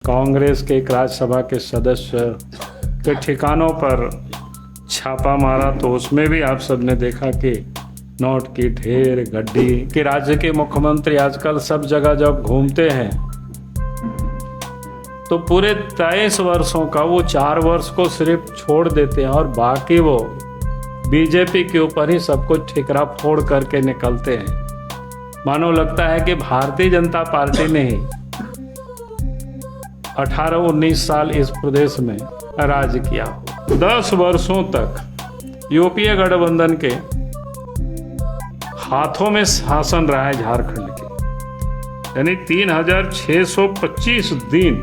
कांग्रेस के एक राज्यसभा के सदस्य के ठिकानों पर छापा मारा तो उसमें भी आप सबने देखा कि नोट की ढेर गड्डी कि राज्य के मुख्यमंत्री आजकल सब जगह जब घूमते हैं तो पूरे 23 वर्षों का वो 4 वर्ष को सिर्फ छोड़ देते हैं और बाकी वो बीजेपी के ऊपर ही सब कुछ ठिकरा फोड़ करके निकलते हैं। मानो लगता है कि भारतीय जनता पार्टी ने ही 18-19 साल इस प्रदेश में राज किया हो। 10 वर्षों तक यूपीए गठबंधन के हाथों में शासन रहा है झारखंड के, यानी 3625 दिन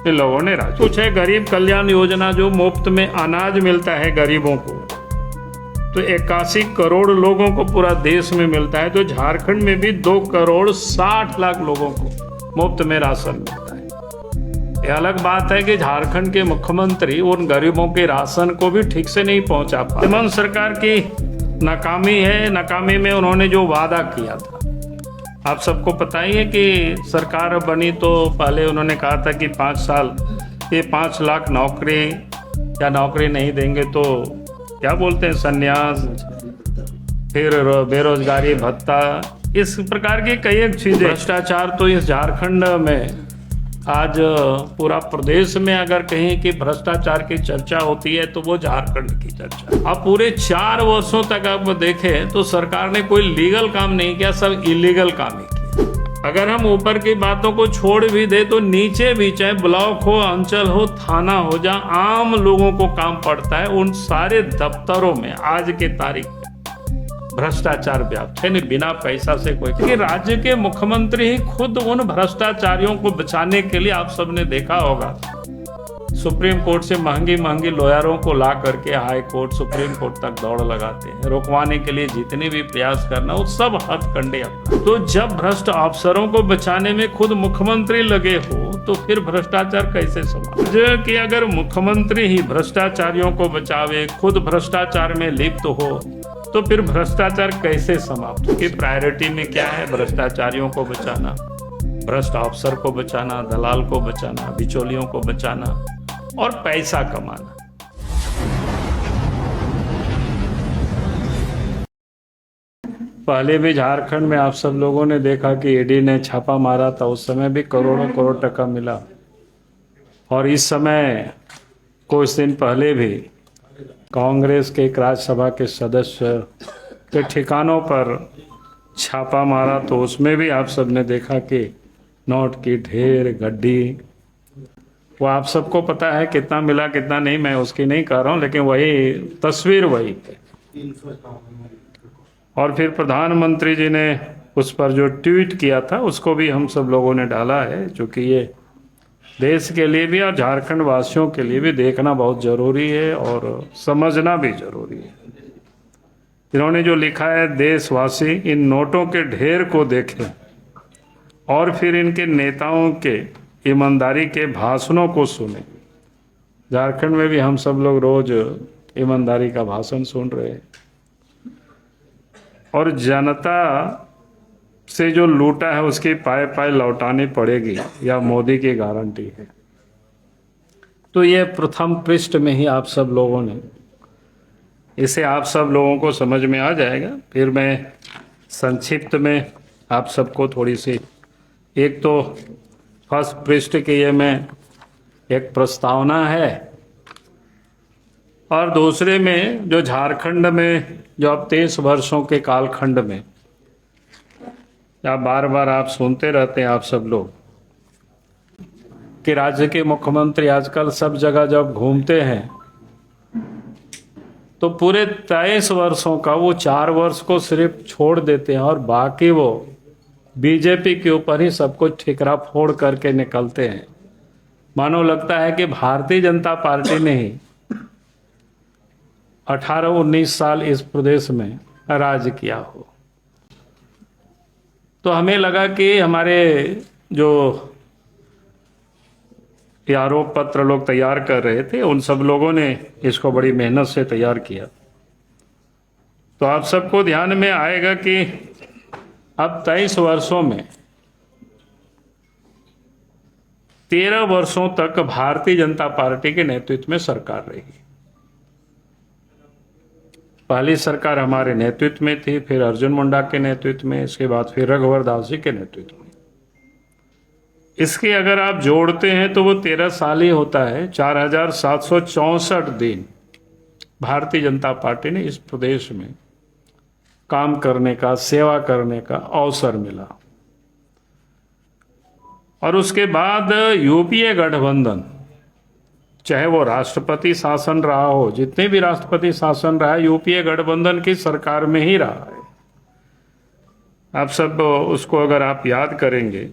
ये लोगों ने राज। कुछ है गरीब कल्याण योजना जो मुफ्त में अनाज मिलता है गरीबों को, तो 81 करोड़ लोगों को पूरा देश में मिलता है, तो झारखंड में भी 2 करोड़ 60 लाख लोगों को मुफ्त में राशन मिलता है। ये अलग बात है कि झारखंड के मुख्यमंत्री उन गरीबों के राशन को भी ठीक से नहीं पहुंचा पा। हेमंत सरकार की नाकामी है। नाकामी में उन्होंने जो वादा किया था, आप सबको पता ही है कि सरकार बनी तो पहले उन्होंने कहा था कि 5 साल ये 5 लाख नौकरी या नौकरी नहीं देंगे तो क्या बोलते हैं संन्यास, फिर बेरोजगारी भत्ता, इस प्रकार की कई एक चीजें। भ्रष्टाचार तो इस झारखंड में आज पूरा प्रदेश में अगर कहीं की भ्रष्टाचार की चर्चा होती है तो वो झारखंड की चर्चा। अब पूरे 4 वर्षों तक आप देखें तो सरकार ने कोई लीगल काम नहीं किया, सब इलीगल काम ही किया। अगर हम ऊपर की बातों को छोड़ भी दे तो नीचे भी, चाहे ब्लॉक हो, अंचल हो, थाना हो, जहां आम लोगों को काम पड़ता है, उन सारे दफ्तरों में आज के तारीख में भ्रष्टाचार व्याप्त है। नहीं, बिना पैसा से कोई, क्योंकि राज्य के मुख्यमंत्री ही खुद उन भ्रष्टाचारियों को बचाने के लिए, आप सबने देखा होगा, सुप्रीम कोर्ट से महंगी महंगी लॉयरों को ला करके हाई कोर्ट, सुप्रीम कोर्ट तक दौड़ लगाते हैं। रुकवाने के लिए जितने भी प्रयास करना वो सब हथकंडे अपना। तो जब भ्रष्ट अफसरों को बचाने में खुद मुख्यमंत्री लगे हो तो फिर भ्रष्टाचार कैसे संभाले? कि अगर मुख्यमंत्री ही भ्रष्टाचारियों को बचावे, खुद भ्रष्टाचार में लिप्त हो, तो फिर भ्रष्टाचार कैसे समाप्त? कि प्रायोरिटी में क्या है? भ्रष्टाचारियों को बचाना, भ्रष्ट अफसर को बचाना, दलाल को बचाना, बिचौलियों को बचाना और पैसा कमाना। पहले भी झारखंड में आप सब लोगों ने देखा कि ईडी ने छापा मारा था, उस समय भी करोड़ों करोड़ टका मिला। और इस समय कुछ दिन पहले भी कांग्रेस के एक राज्यसभा के सदस्य के ठिकानों पर छापा मारा तो उसमें भी आप सबने देखा कि नोट की ढेर गड्डी, वो आप सबको पता है कितना मिला कितना नहीं, मैं उसकी नहीं कह रहा हूँ, लेकिन वही तस्वीर वही है। और फिर प्रधानमंत्री जी ने उस पर जो ट्वीट किया था उसको भी हम सब लोगों ने डाला है, चूँकि ये देश के लिए भी और झारखंड वासियों के लिए भी देखना बहुत जरूरी है और समझना भी जरूरी है। इन्होंने जो लिखा है, देशवासी इन नोटों के ढेर को देखें और फिर इनके नेताओं के ईमानदारी के भाषणों को सुने। झारखंड में भी हम सब लोग रोज ईमानदारी का भाषण सुन रहे हैं और जनता से जो लूटा है उसकी पाए पाए लौटानी पड़ेगी, या मोदी की गारंटी है। तो ये प्रथम पृष्ठ में ही आप सब लोगों ने, इसे आप सब लोगों को समझ में आ जाएगा। फिर मैं संक्षिप्त में आप सबको थोड़ी सी, एक तो फर्स्ट पृष्ठ के ये में एक प्रस्तावना है और दूसरे में जो झारखंड में जो अब 23 वर्षों के कालखंड में, या बार बार आप सुनते रहते हैं आप सब लोग कि राज्य के मुख्यमंत्री आजकल सब जगह जब घूमते हैं तो पूरे 23 वर्षों का वो 4 वर्ष को सिर्फ छोड़ देते हैं और बाकी वो बीजेपी के ऊपर ही सब कुछ ठिकरा फोड़ करके निकलते हैं। मानो लगता है कि भारतीय जनता पार्टी ने ही 18-19 साल इस प्रदेश में राज किया हो। तो हमें लगा कि हमारे जो आरोप पत्र लोग तैयार कर रहे थे उन सब लोगों ने इसको बड़ी मेहनत से तैयार किया, तो आप सबको ध्यान में आएगा कि अब 23 वर्षों में 13 वर्षों तक भारतीय जनता पार्टी के नेतृत्व में सरकार रही। पहली सरकार हमारे नेतृत्व में थी, फिर अर्जुन मुंडा के नेतृत्व में, इसके बाद फिर रघुवर दास जी के नेतृत्व में। इसके अगर आप जोड़ते हैं तो वो 13 साल ही होता है। 4764 दिन भारतीय जनता पार्टी ने इस प्रदेश में काम करने का, सेवा करने का अवसर मिला। और उसके बाद यूपीए गठबंधन, चाहे वो राष्ट्रपति शासन रहा हो, जितने भी राष्ट्रपति शासन रहा है, यूपीए गठबंधन की सरकार में ही रहा है। आप सब उसको अगर आप याद करेंगे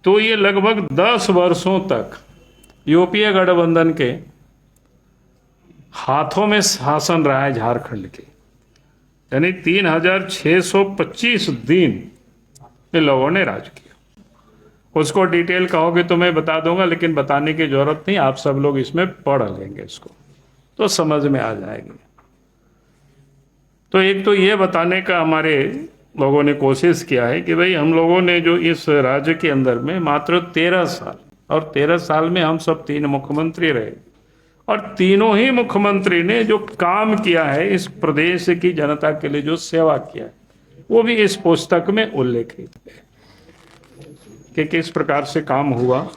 तो ये लगभग 10 वर्षों तक यूपीए गठबंधन के हाथों में शासन रहा है झारखंड के। यानी 3625 दिन ये लोगों ने राज किया। उसको डिटेल कहोगे तो मैं बता दूंगा, लेकिन बताने की जरूरत नहीं, आप सब लोग इसमें पढ़ लेंगे, इसको तो समझ में आ जाएगी। तो एक तो ये बताने का हमारे लोगों ने कोशिश किया है कि भाई हम लोगों ने जो इस राज्य के अंदर में मात्र 13 साल, और 13 साल में हम सब 3 मुख्यमंत्री रहे, और तीनों ही मुख्यमंत्री ने जो काम किया है, इस प्रदेश की जनता के लिए जो सेवा किया है, वो भी इस पुस्तक में उल्लेखित है कि किस प्रकार से काम हुआ,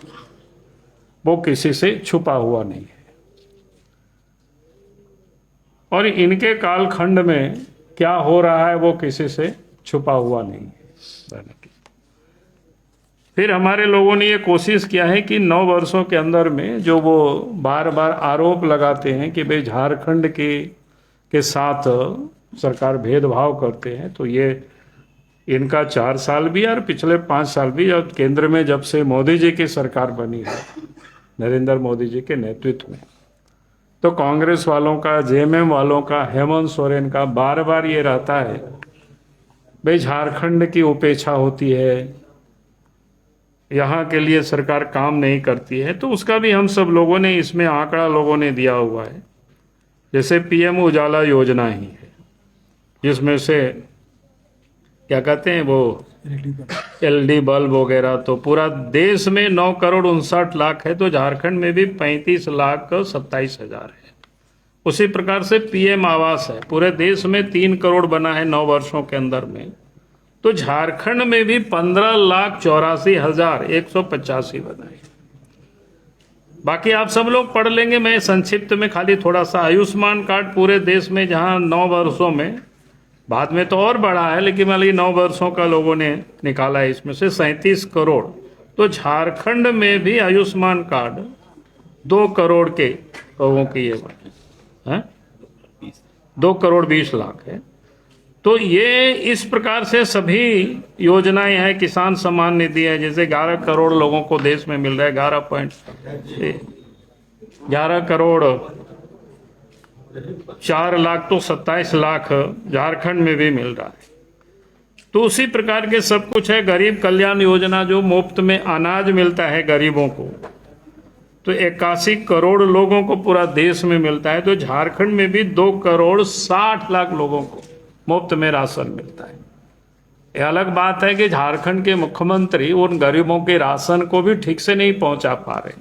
वो किसी से छुपा हुआ नहीं है। और इनके कालखंड में क्या हो रहा है वो किसी से छुपा हुआ नहीं है। फिर हमारे लोगों ने ये कोशिश किया है कि 9 वर्षों के अंदर में जो वो बार बार आरोप लगाते हैं कि भाई झारखंड के साथ सरकार भेदभाव करते हैं, तो ये इनका 4 साल भी और पिछले 5 साल भी, और केंद्र में जब से मोदी जी की सरकार बनी है, नरेंद्र मोदी जी के नेतृत्व में, तो कांग्रेस वालों का, जेएमएम वालों का, हेमंत सोरेन का बार बार ये रहता है भाई झारखंड की उपेक्षा होती है, यहाँ के लिए सरकार काम नहीं करती है। तो उसका भी हम सब लोगों ने इसमें आंकड़ा लोगों ने दिया हुआ है। जैसे पीएम उजाला योजना ही है, जिसमें से क्या कहते हैं वो एलईडी बल्ब वगैरह, तो पूरा देश में 9,59,00,000 है, तो झारखंड में भी 35,27,000 है। उसी प्रकार से पीएम आवास है, पूरे देश में 3 करोड़ बना है 9 वर्षों के अंदर में, तो झारखंड में भी 15,84,185 बना है। बाकी आप सब लोग पढ़ लेंगे, मैं संक्षिप्त में खाली थोड़ा सा, आयुष्मान कार्ड पूरे देश में जहां 9 वर्षों में, बाद में तो और बढ़ा है, लेकिन मान लीजिए 9 वर्षों का लोगों ने निकाला है, इसमें से 37 करोड़, तो झारखंड में भी आयुष्मान कार्ड 2 करोड़ के लोगों की ये है, 2,20,00,000 है। तो ये इस प्रकार से सभी योजनाएं हैं। किसान सम्मान निधि है, जैसे 11 करोड़ लोगों को देश में मिल रहा है, 11 करोड़ 4 लाख, तो 27 लाख झारखंड में भी मिल रहा है। तो उसी प्रकार के सब कुछ है। गरीब कल्याण योजना, जो मुफ्त में अनाज मिलता है गरीबों को, तो 81 करोड़ लोगों को पूरा देश में मिलता है। तो झारखंड में भी 2,60,00,000 लोगों को मुफ्त में राशन मिलता है। यह अलग बात है कि झारखंड के मुख्यमंत्री उन गरीबों के राशन को भी ठीक से नहीं पहुंचा पा रहे,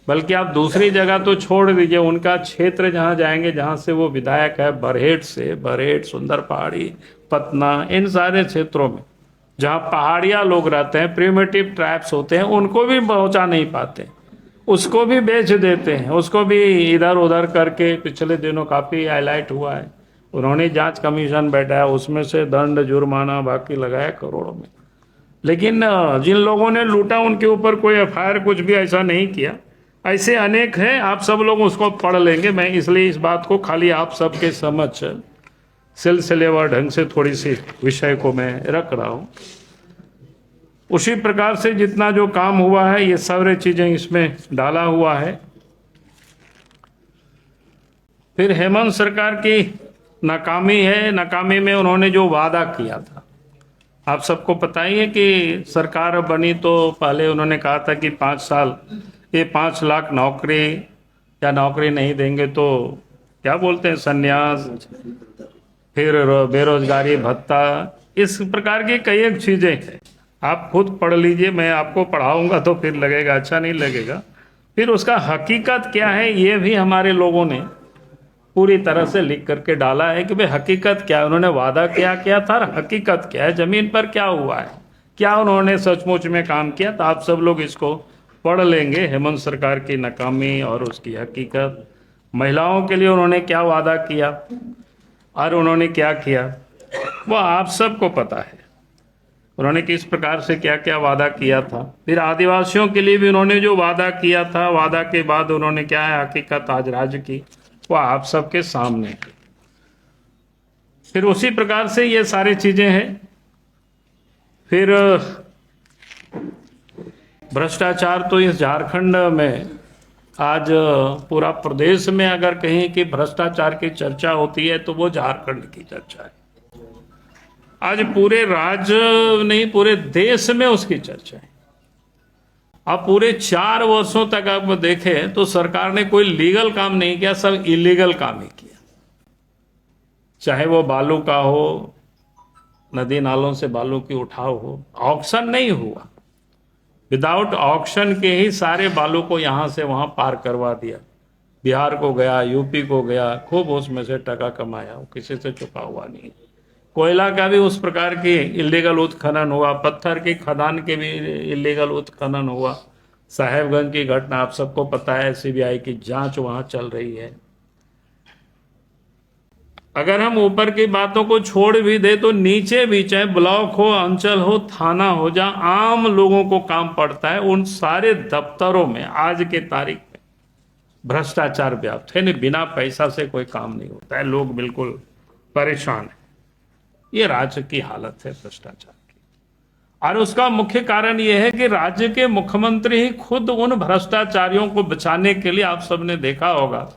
बल्कि आप दूसरी जगह तो छोड़ दीजिए, उनका क्षेत्र जहां जाएंगे, जहां से वो विधायक है, बरहेट, सुंदर पहाड़ी, पतना, इन सारे क्षेत्रों में जहां पहाड़िया लोग रहते हैं, प्रिमिटिव ट्राइब्स होते हैं, उनको भी पहुंचा नहीं पाते, उसको भी बेच देते हैं, उसको भी इधर उधर करके। पिछले दिनों काफी हाईलाइट हुआ है, उन्होंने जांच कमीशन बैठाया, उसमें से दंड जुर्माना बाकी लगाया करोड़ों में। लेकिन जिन लोगों ने लूटा उनके ऊपर कोई एफआईआर कुछ भी ऐसा नहीं किया। ऐसे अनेक हैं, आप सब लोग उसको पढ़ लेंगे। मैं इसलिए इस बात को खाली आप सबके समझ सिलसिलेवार ढंग से थोड़ी सी विषय को मैं रख रहा हूं। उसी प्रकार से जितना जो काम हुआ है, ये सारी चीजें इसमें डाला हुआ है। फिर हेमंत सरकार की नाकामी है। नाकामी में उन्होंने जो वादा किया था, आप सबको पता ही है कि सरकार बनी तो पहले उन्होंने कहा था कि 5 साल ये 5 लाख नौकरी, या नौकरी नहीं देंगे तो क्या बोलते हैं संन्यास, फिर बेरोजगारी भत्ता, इस प्रकार की कई एक चीजें हैं। आप खुद पढ़ लीजिए, मैं आपको पढ़ाऊंगा तो फिर लगेगा अच्छा नहीं लगेगा। फिर उसका हकीकत क्या है ये भी हमारे लोगों ने पूरी तरह से लिख करके डाला है कि भाई हकीकत क्या है, उन्होंने वादा क्या किया था और हकीकत क्या है, जमीन पर क्या हुआ है, क्या उन्होंने सचमुच में काम किया। तो आप सब लोग इसको पढ़ लेंगे, हेमंत सरकार की नाकामी और उसकी हकीकत, महिलाओं के लिए उन्होंने क्या वादा किया और उन्होंने क्या किया, वो आप सबको पता है उन्होंने किस प्रकार से क्या क्या वादा किया था। फिर आदिवासियों के लिए भी उन्होंने जो वादा किया था, वादा के बाद उन्होंने क्या है हकीकत आज राज्य की, वो आप सबके सामने है। फिर उसी प्रकार से ये सारी चीजें हैं। फिर भ्रष्टाचार तो इस झारखंड में आज पूरा प्रदेश में अगर कहीं कि भ्रष्टाचार की चर्चा होती है तो वो झारखंड की चर्चा है। आज पूरे राज्य नहीं पूरे देश में उसकी चर्चा है। अब पूरे 4 वर्षों तक आप देखें तो सरकार ने कोई लीगल काम नहीं किया, सब इलीगल काम ही किया। चाहे वो बालू का हो, नदी नालों से बालू की उठाव हो, ऑक्शन नहीं हुआ, विदाउट ऑक्शन के ही सारे बालू को यहां से वहां पार करवा दिया। बिहार को गया, यूपी को गया, खूब उसमें से टका कमाया, वो किसी से चुका हुआ नहीं। कोयला का भी उस प्रकार की इलीगल उत्खनन हुआ, पत्थर की खदान के भी इलीगल उत्खनन हुआ। साहेबगंज की घटना आप सबको पता है, सीबीआई की जांच वहां चल रही है। अगर हम ऊपर की बातों को छोड़ भी दे तो नीचे भी, चाहे ब्लॉक हो, अंचल हो, थाना हो, जहां आम लोगों को काम पड़ता है, उन सारे दफ्तरों में आज के तारीख में भ्रष्टाचार व्याप्त है। नहीं, बिना पैसा से कोई काम नहीं होता है, लोग बिल्कुल परेशान है। ये राज्य की हालत है भ्रष्टाचार की, और उसका मुख्य कारण यह है कि राज्य के मुख्यमंत्री ही खुद उन भ्रष्टाचारियों को बचाने के लिए, आप सबने देखा होगा,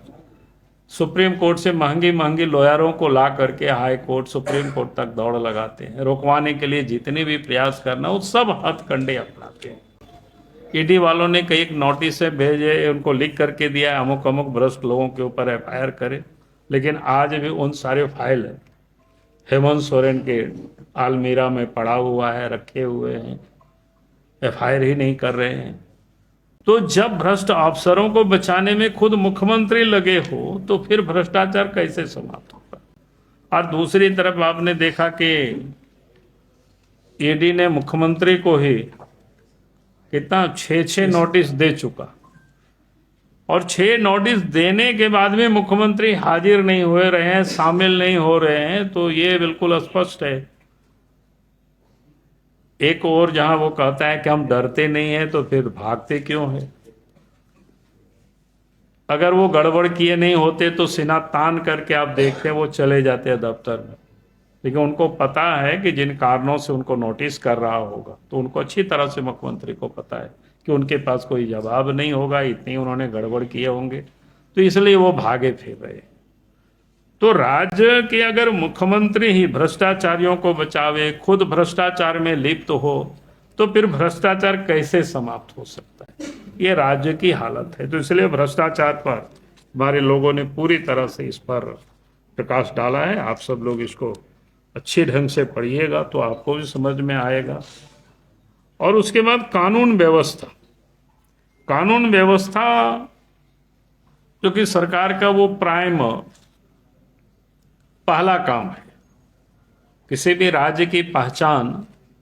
सुप्रीम कोर्ट से महंगी महंगी लॉयरों को ला करके हाई कोर्ट, सुप्रीम कोर्ट तक दौड़ लगाते हैं। रुकवाने के लिए जितने भी प्रयास करना वो सब हथकंडे अपनाते हैं। ईडी वालों ने कई नोटिस भेजे, उनको लिख करके दिया अमुक अमुक भ्रष्ट लोगों के ऊपर एफआईआर करे, लेकिन आज भी उन सारे फाइल हेमंत सोरेन के आलमीरा में पड़ा हुआ है, रखे हुए हैं, एफआईआर ही नहीं कर रहे हैं। तो जब भ्रष्ट अफसरों को बचाने में खुद मुख्यमंत्री लगे हो तो फिर भ्रष्टाचार कैसे समाप्त होगा। और दूसरी तरफ आपने देखा कि ईडी ने मुख्यमंत्री को ही कितना 6 नोटिस दे चुका, और 6 नोटिस देने के बाद में मुख्यमंत्री हाजिर नहीं हो रहे हैं, शामिल नहीं हो रहे हैं। तो ये बिल्कुल स्पष्ट है। एक और जहां वो कहता है कि हम डरते नहीं है, तो फिर भागते क्यों है। अगर वो गड़बड़ किए नहीं होते तो सीना तान करके आप देखते वो चले जाते हैं दफ्तर में, लेकिन उनको पता है कि जिन कारणों से उनको नोटिस कर रहा होगा, तो उनको अच्छी तरह से मुख्यमंत्री को पता है कि उनके पास कोई जवाब नहीं होगा, इतनी उन्होंने गड़बड़ किए होंगे, तो इसलिए वो भागे फिर रहे। तो राज्य के अगर मुख्यमंत्री ही भ्रष्टाचारियों को बचावे, खुद भ्रष्टाचार में लिप्त हो, तो फिर भ्रष्टाचार कैसे समाप्त हो सकता है। ये राज्य की हालत है। तो इसलिए भ्रष्टाचार पर हमारे लोगों ने पूरी तरह से इस पर प्रकाश डाला है। आप सब लोग इसको अच्छे ढंग से पढ़िएगा तो आपको भी समझ में आएगा। और उसके बाद कानून व्यवस्था, कानून व्यवस्था जो कि सरकार का वो प्राइम पहला काम है। किसी भी राज्य की पहचान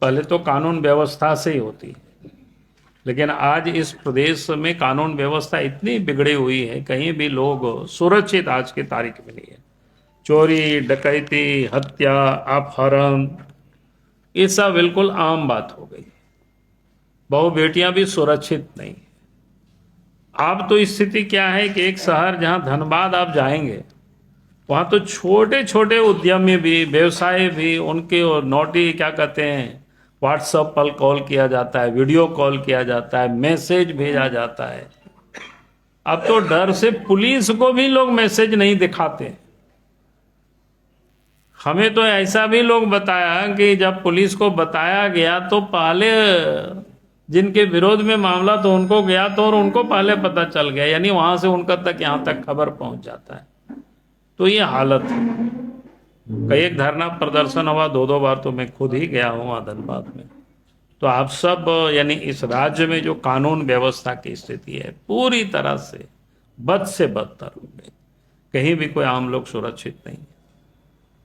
पहले तो कानून व्यवस्था से ही होती है, लेकिन आज इस प्रदेश में कानून व्यवस्था इतनी बिगड़ी हुई है, कहीं भी लोग सुरक्षित आज की तारीख में नहीं है। चोरी, डकैती, हत्या, अपहरण, ये सब बिल्कुल आम बात हो गई। बहु बेटियां भी सुरक्षित नहीं। अब तो स्थिति क्या है कि एक शहर जहां धनबाद आप जाएंगे, वहां तो छोटे छोटे उद्यमी भी, व्यवसाय भी, उनके और नोटी क्या कहते हैं, व्हाट्सएप पर कॉल किया जाता है, वीडियो कॉल किया जाता है, मैसेज भेजा जाता है। अब तो डर से पुलिस को भी लोग मैसेज नहीं दिखाते। हमें तो ऐसा भी लोग बताया कि जब पुलिस को बताया गया तो पहले जिनके विरोध में मामला तो उनको गया तो, और उनको पहले पता चल गया, यानी वहां से उनका तक यहां तक खबर पहुंच जाता है। तो ये हालत है। कई एक धरना प्रदर्शन हुआ, 2-2 बार तो मैं खुद ही गया हूं धनबाद में। तो आप सब यानी इस राज्य में जो कानून व्यवस्था की स्थिति है पूरी तरह से बदतर हो गई। कहीं भी कोई आम लोग सुरक्षित नहीं है।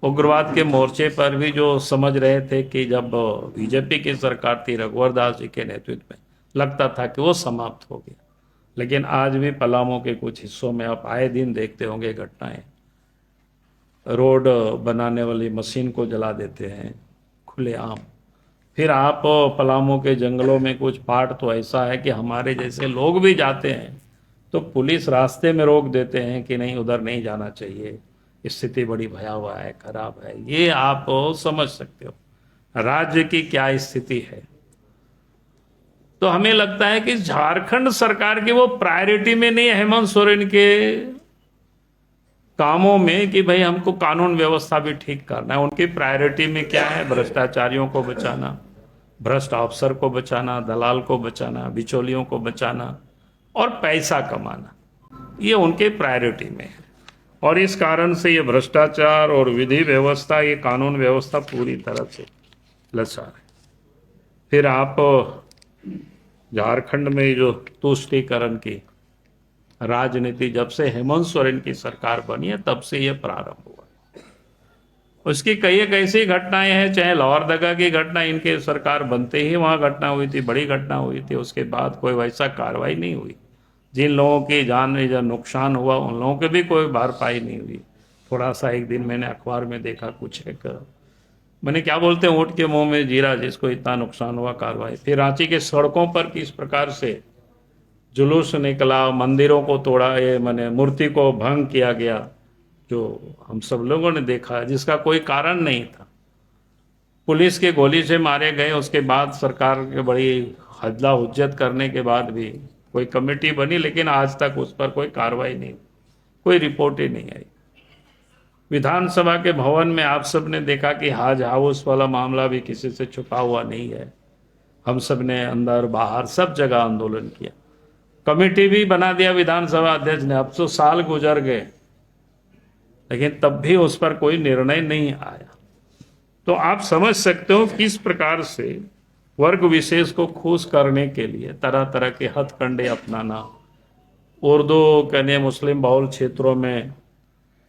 उग्रवाद के मोर्चे पर भी जो समझ रहे थे कि जब बीजेपी की सरकार थी रघुवर दास जी के नेतृत्व में, लगता था कि वो समाप्त हो गया, लेकिन आज भी पलामू के कुछ हिस्सों में आप आए दिन देखते होंगे घटनाएं। रोड बनाने वाली मशीन को जला देते हैं खुलेआम। फिर आप पलामू के जंगलों में कुछ पार्ट तो ऐसा है कि हमारे जैसे लोग भी जाते हैं तो पुलिस रास्ते में रोक देते हैं कि नहीं उधर नहीं जाना चाहिए, स्थिति बड़ी भयावह है, खराब है। ये आप समझ सकते हो राज्य की क्या स्थिति है। तो हमें लगता है कि झारखंड सरकार की वो प्रायोरिटी में नहीं है हेमंत सोरेन के कामों में कि भाई हमको कानून व्यवस्था भी ठीक करना है। उनकी प्रायोरिटी में क्या है? भ्रष्टाचारियों को बचाना, भ्रष्ट अफसर को बचाना, दलाल को बचाना, बिचौलियों को बचाना और पैसा कमाना, ये उनके प्रायोरिटी में है। और इस कारण से ये भ्रष्टाचार और विधि व्यवस्था, ये कानून व्यवस्था पूरी तरह से लचार है। फिर आप झारखंड में जो तुष्टीकरण की राजनीति जब से हेमंत सोरेन की सरकार बनी है तब से ये प्रारंभ हुआ। उसकी कई एक ऐसी घटनाएं हैं, चाहे लोहरदगा की घटना इनके सरकार बनते ही वहां घटना हुई थी, बड़ी घटना हुई थी, उसके बाद कोई वैसा कार्रवाई नहीं हुई। जिन लोगों की जान में जब नुकसान हुआ उन लोगों के भी कोई भरपाई नहीं हुई। थोड़ा सा एक दिन मैंने अखबार में देखा, कुछ एक मैंने क्या बोलते हैं ऊँट के मुंह में जीरा, जिसको इतना नुकसान हुआ कार्रवाई। फिर रांची के सड़कों पर किस प्रकार से जुलूस निकला, मंदिरों को तोड़ा, ये मैंने मूर्ति को भंग किया गया, जो हम सब लोगों ने देखा, जिसका कोई कारण नहीं था। पुलिस के गोली से मारे गए। उसके बाद सरकार के बड़ी हल्ला हुज्जत करने के बाद भी कोई कमेटी बनी, लेकिन आज तक उस पर कोई कार्रवाई नहीं, कोई रिपोर्ट ही नहीं आई। विधानसभा के भवन में आप सब ने देखा कि हाज हाउस वाला मामला भी किसी से छुपा हुआ नहीं है। हम सब ने अंदर बाहर सब जगह आंदोलन किया, कमेटी भी बना दिया विधानसभा अध्यक्ष ने। अब तो साल गुजर गए, लेकिन तब भी उस पर कोई निर्णय नहीं आया। तो आप समझ सकते हो किस प्रकार से वर्ग विशेष को खुश करने के लिए तरह तरह के हथकंडे अपनाना, उर्दू कहने मुस्लिम बहुल क्षेत्रों में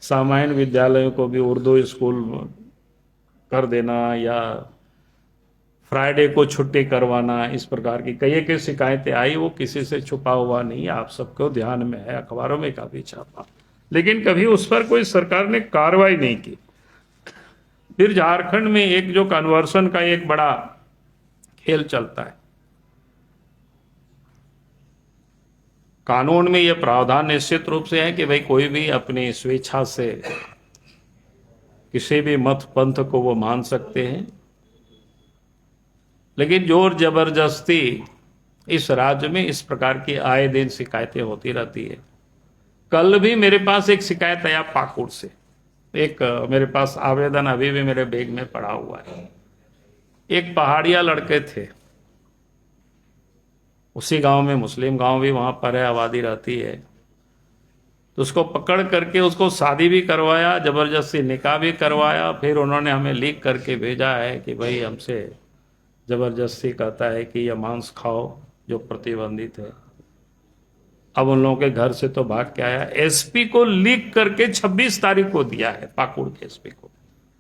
सामान्य विद्यालयों को भी उर्दू स्कूल कर देना या फ्राइडे को छुट्टी करवाना, इस प्रकार की कई एक शिकायतें आई। वो किसी से छुपा हुआ नहीं है, आप सबको ध्यान में है, अखबारों में काफी छापा, लेकिन कभी उस पर कोई सरकार ने कार्रवाई नहीं की। फिर झारखंड में एक जो कन्वर्सन का एक बड़ा खेल चलता है। कानून में यह प्रावधान निश्चित रूप से है कि भाई कोई भी अपनी स्वेच्छा से किसी भी मत पंथ को वो मान सकते हैं, लेकिन जोर जबरदस्ती इस राज्य में इस प्रकार की आए दिन शिकायतें होती रहती है। कल भी मेरे पास एक शिकायत आया पाकुड़ से, एक मेरे पास आवेदन अभी भी मेरे बैग में पड़ा हुआ है। एक पहाड़िया लड़के थे, उसी गांव में, मुस्लिम गांव भी वहां पर है, आबादी रहती है, तो उसको पकड़ करके उसको शादी भी करवाया, जबरदस्ती निकाह भी करवाया। फिर उन्होंने हमें लिख करके भेजा है कि भाई हमसे जबरदस्ती कहता है कि यह मांस खाओ जो प्रतिबंधित है। अब उन लोगों के घर से तो भाग के आया, एसपी को लिख करके 26 तारीख को दिया है, पाकुड़ के एसपी को,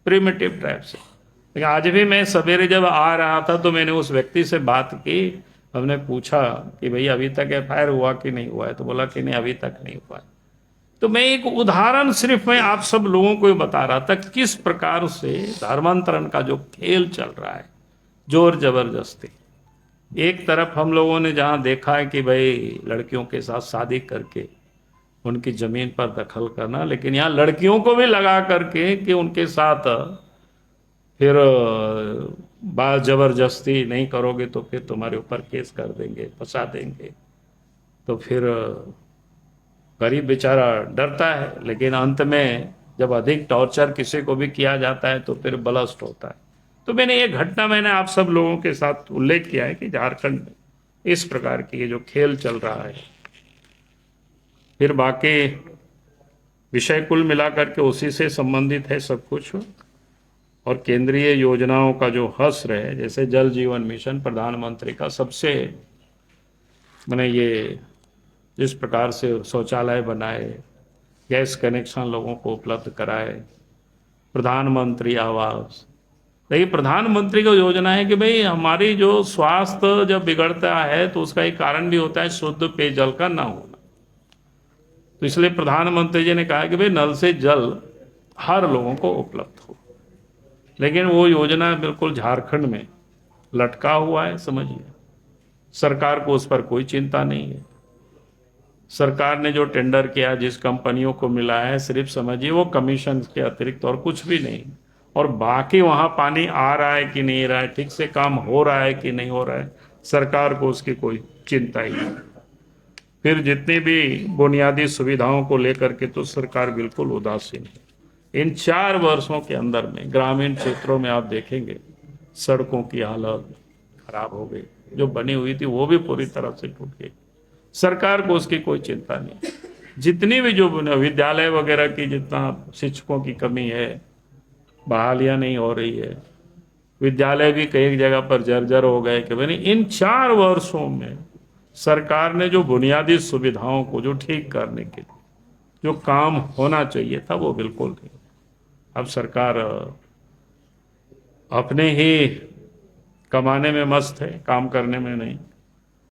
प्रिमिटिव ट्राइब से। लेकिन आज भी मैं सवेरे जब आ रहा था तो मैंने उस व्यक्ति से बात की, हमने पूछा कि भैया अभी तक एफआईआर हुआ कि नहीं हुआ है, तो बोला कि नहीं अभी तक नहीं हुआ है। तो मैं एक उदाहरण सिर्फ मैं आप सब लोगों को बता रहा था किस प्रकार से धर्मांतरण का जो खेल चल रहा है, जोर जबरदस्ती। एक तरफ हम लोगों ने जहां देखा है कि भाई लड़कियों के साथ शादी करके उनकी जमीन पर दखल करना, लेकिन यहाँ लड़कियों को भी लगा करके कि उनके साथ फिर बात जबरदस्ती नहीं करोगे तो फिर तुम्हारे ऊपर केस कर देंगे, फंसा देंगे। तो फिर गरीब बेचारा डरता है, लेकिन अंत में जब अधिक टॉर्चर किसी को भी किया जाता है तो फिर ब्लस्ट होता है। तो मैंने ये घटना मैंने आप सब लोगों के साथ उल्लेख किया है कि झारखंड में इस प्रकार की ये जो खेल चल रहा है। फिर बाकी विषय कुल मिलाकर के उसी से संबंधित है सब कुछ। और केंद्रीय योजनाओं का जो हश्र है, जैसे जल जीवन मिशन प्रधानमंत्री का सबसे मैंने ये जिस प्रकार से शौचालय बनाए, गैस कनेक्शन लोगों को उपलब्ध कराए, प्रधानमंत्री आवास। देखिए प्रधानमंत्री की योजना है कि भाई हमारी जो स्वास्थ्य जब बिगड़ता है तो उसका एक कारण भी होता है शुद्ध पेयजल का ना होना। तो इसलिए प्रधानमंत्री जी ने कहा कि भाई नल से जल हर लोगों को उपलब्ध हो। लेकिन वो योजना बिल्कुल झारखंड में लटका हुआ है, समझिए। सरकार को उस पर कोई चिंता नहीं है। सरकार ने जो टेंडर किया, जिस कंपनियों को मिला है, सिर्फ समझिए वो कमीशन के अतिरिक्त और कुछ भी नहीं। और बाकी वहां पानी आ रहा है कि नहीं रहा है, ठीक से काम हो रहा है कि नहीं हो रहा है, सरकार को उसकी कोई चिंता ही नहीं। फिर जितनी भी बुनियादी सुविधाओं को लेकर के तो सरकार बिल्कुल उदासीन है। इन 4 वर्षों के अंदर में ग्रामीण क्षेत्रों में आप देखेंगे सड़कों की हालत खराब हो गई, जो बनी हुई थी वो भी पूरी तरह से टूट गई। सरकार को उसकी कोई चिंता नहीं। जितनी भी जो विद्यालय वगैरह की जितना शिक्षकों की कमी है, बहालियां नहीं हो रही है, विद्यालय भी कई जगह पर जर्जर हो गए कि भाई इन 4 वर्षों में सरकार ने जो बुनियादी सुविधाओं को जो ठीक करने के लिए जो काम होना चाहिए था वो बिल्कुल नहीं। अब सरकार अपने ही कमाने में मस्त है, काम करने में नहीं।